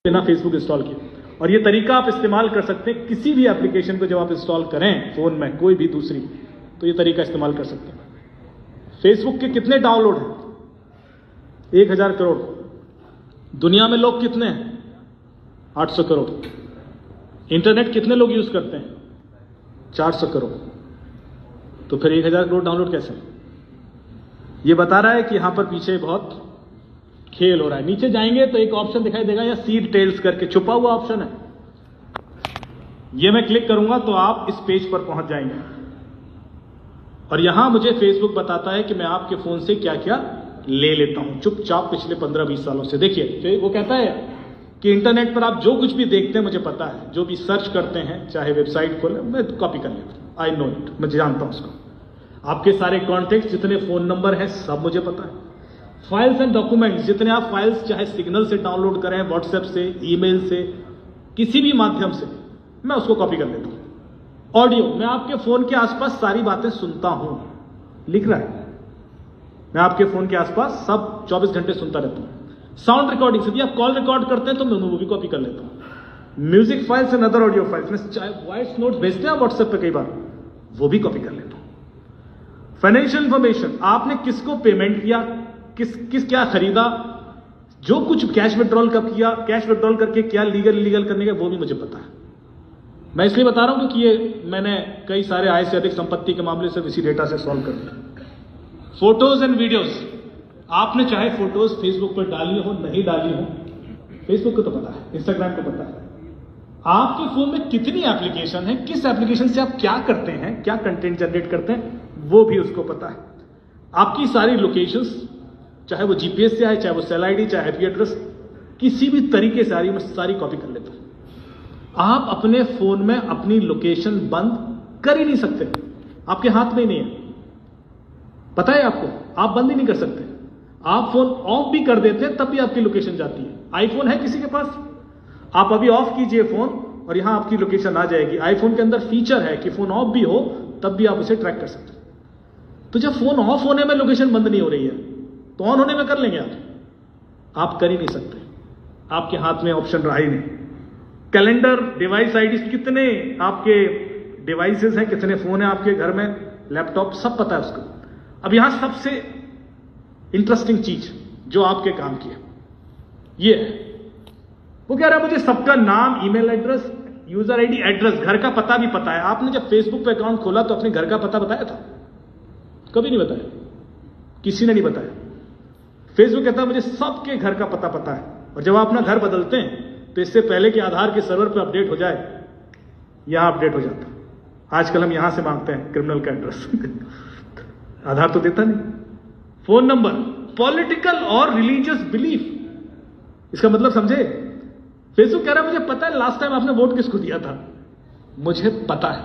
बिना Facebook install किए। और ये तरीका आप इस्तेमाल कर सकते हैं किसी भी एप्लीकेशन को जब आप इंस्टॉल करें फोन में, कोई भी दूसरी, तो ये तरीका इस्तेमाल कर सकते हैं। फेसबुक के कितने डाउनलोड हैं? 1000 करोड़। दुनिया में लोग कितने हैं? 800 करोड़। इंटरनेट कितने लोग यूज करते हैं? 400 करोड़। तो फिर 1000 करोड़ डाउनलोड कैसे? ये बता रहा है कि यहां पर पीछे बहुत खेल हो रहा है। नीचे जाएंगे तो एक ऑप्शन दिखाई देगा, या सीड टेल्स करके छुपा हुआ ऑप्शन है। ये मैं क्लिक करूंगा तो आप इस पेज पर पहुंच जाएंगे, और यहां मुझे फेसबुक बताता है कि मैं आपके फोन से क्या क्या ले लेता हूं चुपचाप पिछले 15-20 सालों से। देखिए वो कहता है कि इंटरनेट पर आप जो कुछ भी देखते हैं मुझे पता है, जो भी सर्च करते हैं, चाहे वेबसाइट खोले, मैं कॉपी कर लेता हूं। आई नो इट, मैं जानता हूं उसको। आपके सारे कॉन्टेक्ट, जितने फोन नंबर हैं, सब मुझे पता है। फाइल्स एंड डॉक्यूमेंट्स, जितने आप फाइल्स चाहे सिग्नल से डाउनलोड करें, व्हाट्सएप से, ईमेल से, किसी भी माध्यम से, मैं उसको कॉपी कर लेता हूं। ऑडियो, मैं आपके फोन के आसपास सारी बातें सुनता हूं, लिख रहा है, मैं आपके फोन के आसपास सब 24 घंटे सुनता रहता हूं। साउंड रिकॉर्डिंग, यदि आप कॉल रिकॉर्ड करते हैं तो मैं वो भी कॉपी कर लेता हूं। Music files and other audio files, में चाहे वॉइस नोट भेजते हैं व्हाट्सएप पे कई बार, वो भी कॉपी कर लेता हूं। फाइनेंशियल इंफॉर्मेशन, आपने किसको पेमेंट किया, किस क्या खरीदा, जो कुछ कैश विड्रॉल कब किया, कैश विड्रॉल करके क्या लीगल करने का, वो भी मुझे पता है। मैं इसलिए बता रहा हूं कि ये मैंने कई सारे आय से अधिक संपत्ति के मामले से इसी डेटा से सॉल्व कर दिया। फोटोज एंड वीडियोस, आपने चाहे फोटोज फेसबुक पर डाली हो, नहीं डाली हो, फेसबुक को तो पता है, इंस्टाग्राम को पता है। आपके फोन में कितनी एप्लीकेशन है, किस एप्लीकेशन से आप क्या करते हैं, क्या कंटेंट जनरेट करते हैं, वो भी उसको पता है। आपकी सारी लोकेशंस, चाहे वो जीपीएस से आए, चाहे वो सेल आईडी, चाहे आईपी एड्रेस, किसी भी तरीके से आ रही, मैं सारी कॉपी कर लेता हूं। आप अपने फोन में अपनी लोकेशन बंद कर ही नहीं सकते, आपके हाथ में ही नहीं है, पता है आपको, आप बंद ही नहीं कर सकते। आप फोन ऑफ भी कर देते हैं तब भी आपकी लोकेशन जाती है। आईफोन है किसी के पास? आप अभी ऑफ कीजिए फोन और यहां आपकी लोकेशन आ जाएगी। आईफोन के अंदर फीचर है कि फोन ऑफ भी हो तब भी आप उसे ट्रैक कर सकते हैं। तो जब फोन ऑफ होने में लोकेशन बंद नहीं हो रही है, तो ऑन होने में कर लेंगे आप कर ही नहीं सकते, आपके हाथ में ऑप्शन रहा ही नहीं। कैलेंडर, डिवाइस आईडी, कितने आपके डिवाइसेस हैं, कितने फोन हैं आपके घर में, लैपटॉप, सब पता है उसको। अब यहां सबसे इंटरेस्टिंग चीज जो आपके काम की है, ये है, वो कह रहा है मुझे सबका नाम, email address, user ID, address, घर का पता भी पता है। आपने जब फेसबुक पे अकाउंट खोला तो अपने घर का पता बताया था? कभी नहीं बताया, किसी ने नहीं बताया। फेसबुक कहता है मुझे सबके घर का पता है, और जब आप अपना घर बदलते हैं तो इससे पहले कि आधार के सर्वर पे अपडेट हो जाए, यहां अपडेट हो जाता। आजकल हम यहां से मांगते हैं क्रिमिनल का एड्रेस आधार तो देता नहीं। फोन नंबर, पॉलिटिकल और रिलीजियस बिलीफ, इसका मतलब समझे? फेसबुक कह रहा है मुझे पता है लास्ट टाइम आपने वोट किसको दिया था, मुझे पता है,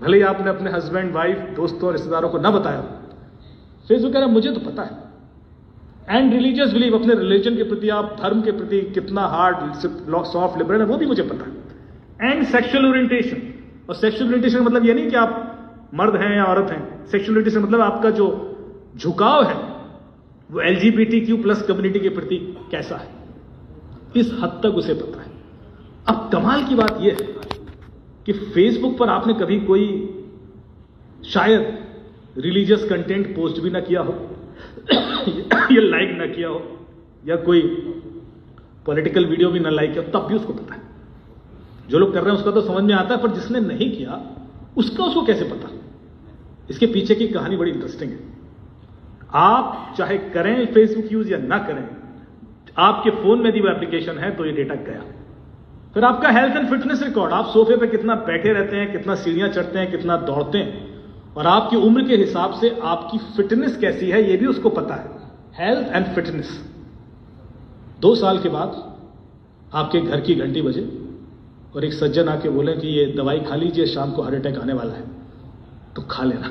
भले ही आपने अपने हस्बैंड, वाइफ, दोस्तों और रिश्तेदारों को ना बताया। फेसबुक कह रहा है मुझे तो पता है। एंड रिलीजियस बिलीफ, अपने रिलीजन के प्रति, आप धर्म के प्रति कितना हार्ड, सॉफ्ट, लिबरल है, वो भी मुझे पता है। एंड सेक्सुअल ओरिएंटेशन, और सेक्सुअल ओरिएंटेशन मतलब ये नहीं कि आप मर्द हैं या औरत हैं। सेक्सुअल ओरिएंटेशन मतलब आपका जो झुकाव है वो LGBTQ+ कम्युनिटी के प्रति कैसा है, इस हद तक उसे पता है। अब कमाल की बात यह है कि फेसबुक पर आपने कभी कोई शायद रिलीजियस कंटेंट पोस्ट भी ना किया हो या लाइक ना किया हो, या कोई पॉलिटिकल वीडियो भी ना लाइक किया, तब भी उसको पता है। जो लोग कर रहे हैं उसका तो समझ में आता है, पर जिसने नहीं किया उसको कैसे पता? इसके पीछे की कहानी बड़ी इंटरेस्टिंग है। आप चाहे करें फेसबुक यूज या ना करें, आपके फोन में यदि वो एप्लीकेशन है तो ये डेटा गया। फिर आपका हेल्थ एंड फिटनेस रिकॉर्ड, आप सोफे पे कितना बैठे रहते हैं, कितना सीढ़ियां चढ़ते हैं, कितना दौड़ते हैं, और आपकी उम्र के हिसाब से आपकी फिटनेस कैसी है ये भी उसको पता है। Health and fitness. 2 साल के बाद आपके घर की घंटी बजे और एक सज्जन आके बोले कि ये दवाई खा लीजिए, शाम को हार्ट अटैक आने वाला है, तो खा लेना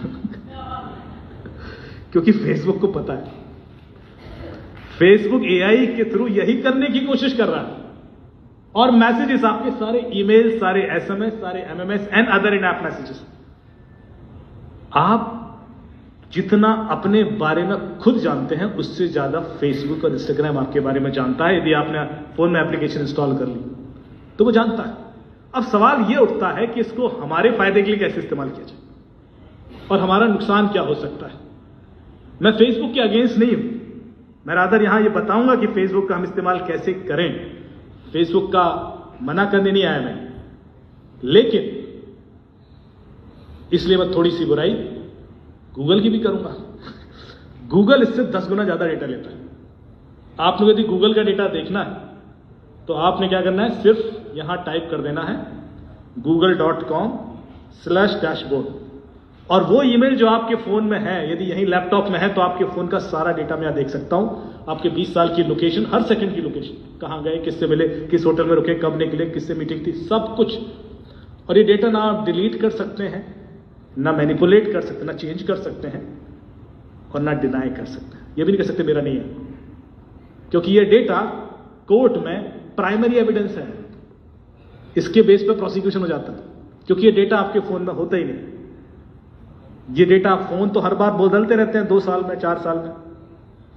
क्योंकि फेसबुक को पता है। फेसबुक AI के थ्रू यही करने की कोशिश कर रहा है। और मैसेजेस, आपके सारे ईमेल, सारे SMS, सारे MMS and other in app messages, आप जितना अपने बारे में खुद जानते हैं उससे ज्यादा फेसबुक और इंस्टाग्राम आपके बारे में जानता है। यदि आपने फोन में एप्लीकेशन इंस्टॉल कर ली तो वो जानता है। अब सवाल ये उठता है कि इसको हमारे फायदे के लिए कैसे इस्तेमाल किया जाए और हमारा नुकसान क्या हो सकता है। मैं फेसबुक के अगेंस्ट नहीं हूं, मैं रादर यहां ये बताऊंगा कि फेसबुक का हम इस्तेमाल कैसे करें। फेसबुक का मना करने नहीं आया मैं, लेकिन इसलिए मैं थोड़ी सी बुराई गूगल की भी करूंगा। गूगल इससे 10 गुना ज्यादा डेटा लेता है। आप लोग यदि गूगल का डेटा देखना है तो आपने क्या करना है, सिर्फ यहां टाइप कर देना है google.com/dashboard और वो ईमेल जो आपके फोन में है, यदि यही लैपटॉप में है तो आपके फोन का सारा डेटा मैं देख सकता हूं। आपके 20 साल की लोकेशन, हर सेकंड की लोकेशन, कहां गए, किससे मिले, किस होटल में रुके, कब निकले, किससे मीटिंग थी, सब कुछ। और ये डेटा ना आप डिलीट कर सकते हैं, ना मैनिपुलेट कर सकते, ना चेंज कर सकते हैं और ना डिनाई कर सकते हैं। ये भी नहीं कर सकते मेरा नहीं है, क्योंकि ये डेटा कोर्ट में प्राइमरी एविडेंस है। इसके बेस पर प्रोसिक्यूशन हो जाता है, क्योंकि ये डेटा आपके फोन में होता ही नहीं। ये डेटा फोन तो हर बार बदलते रहते हैं, 2 साल में, 4 साल में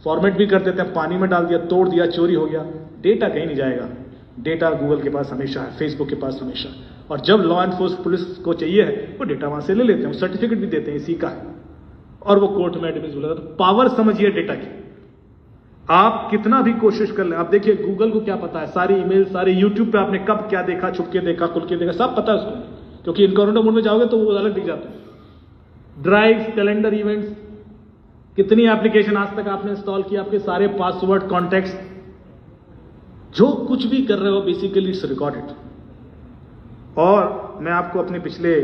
फॉर्मेट भी कर देते हैं, पानी में डाल दिया, तोड़ दिया, चोरी हो गया। डेटा कहीं नहीं जाएगा, डेटा गूगल के पास हमेशा है, फेसबुक के पास हमेशा। और जब लॉ एनफोर्समेंट पुलिस को चाहिए है वो डेटा वहां से ले लेते हैं, सर्टिफिकेट भी देते हैं इसी का है, और वो कोर्ट में एडमिसिबल होता है। तो पावर समझिए डेटा की। आप कितना भी कोशिश कर ले, आप देखिए गूगल को क्या पता है, सारी ईमेल, सारे यूट्यूब पे आपने कब क्या देखा, छुप के देखा, खुल के देखा, सब पता है उसको, क्योंकि इनकॉग्निटो मोड में जाओगे तो वो अलग दिख जाता है। ड्राइव्स, कैलेंडर, इवेंट्स, कितनी एप्लीकेशन आज तक आपने इंस्टॉल किया, आपके सारे पासवर्ड, कॉन्टैक्ट्स, जो कुछ भी कर रहे हो बेसिकली इट्स रिकॉर्डेड। और मैं आपको अपने पिछले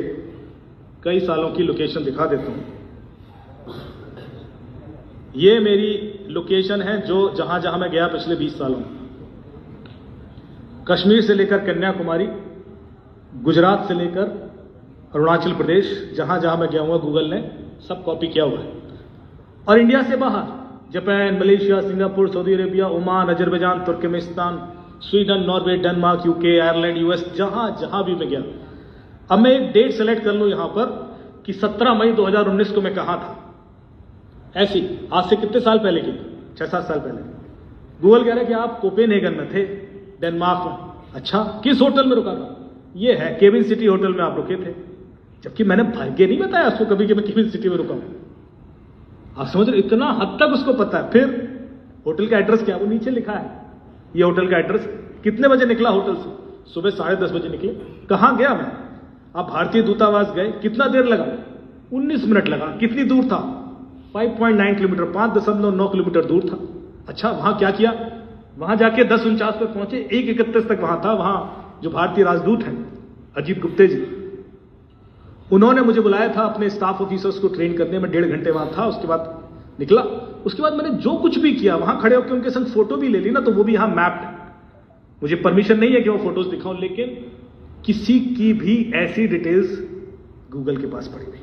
कई सालों की लोकेशन दिखा देता हूं। ये मेरी लोकेशन है जो जहां जहां मैं गया पिछले 20 सालों में, कश्मीर से लेकर कन्याकुमारी, गुजरात से लेकर अरुणाचल प्रदेश, जहां जहां मैं गया हुआ गूगल ने सब कॉपी किया हुआ है। और इंडिया से बाहर Japan, Malaysia, Singapore, Saudi Arabia, Oman, Azerbaijan, Turkmenistan, Sweden, Norway, Denmark, UK, Ireland, US, जहां जहां भी मैं गया। अब मैं एक डेट सेलेक्ट कर लूं यहां पर कि 17 मई 2019 को मैं कहां था। ऐसी आज से कितने साल पहले की, 6-7 साल पहले। गूगल कह रहा है कि आप कोपेनहेगन में थे, डेनमार्क में। अच्छा, किस होटल में रुका था? ये है केविन सिटी होटल में आप रुके थे, जबकि मैंने भाग्य नहीं बताया उसको कभी कि मैं केविन सिटी में रुका हूं। आप समझ रहे, इतना हद तक उसको पता है। फिर होटल का एड्रेस क्या, वो नीचे लिखा है, ये होटल का एड्रेस। कितने बजे निकला होटल से? सुबह 10:30 बजे निकले। कहां गया मैं? आप भारतीय दूतावास गए, कितना देर लगा? 19 मिनट लगा। कितनी दूर था? 5.9 किलोमीटर, 5.9 किलोमीटर दूर था। अच्छा, वहां क्या किया? वहां जाके 10:49 पर पहुंचे, 1:31 तक वहां था। वहां जो भारतीय राजदूत हैं अजीत गुप्ते जी, उन्होंने मुझे बुलाया था अपने स्टाफ ऑफिसर्स को ट्रेन करने में। 1.5 घंटे वहां था, उसके बाद निकला। उसके बाद मैंने जो कुछ भी किया, वहां खड़े होकर उनके संग फोटो भी ले ली ना, तो वो भी यहां मैप्ड है। मुझे परमिशन नहीं है कि वो फोटोज दिखाऊं, लेकिन किसी की भी ऐसी डिटेल्स गूगल के पास पड़ी नहीं।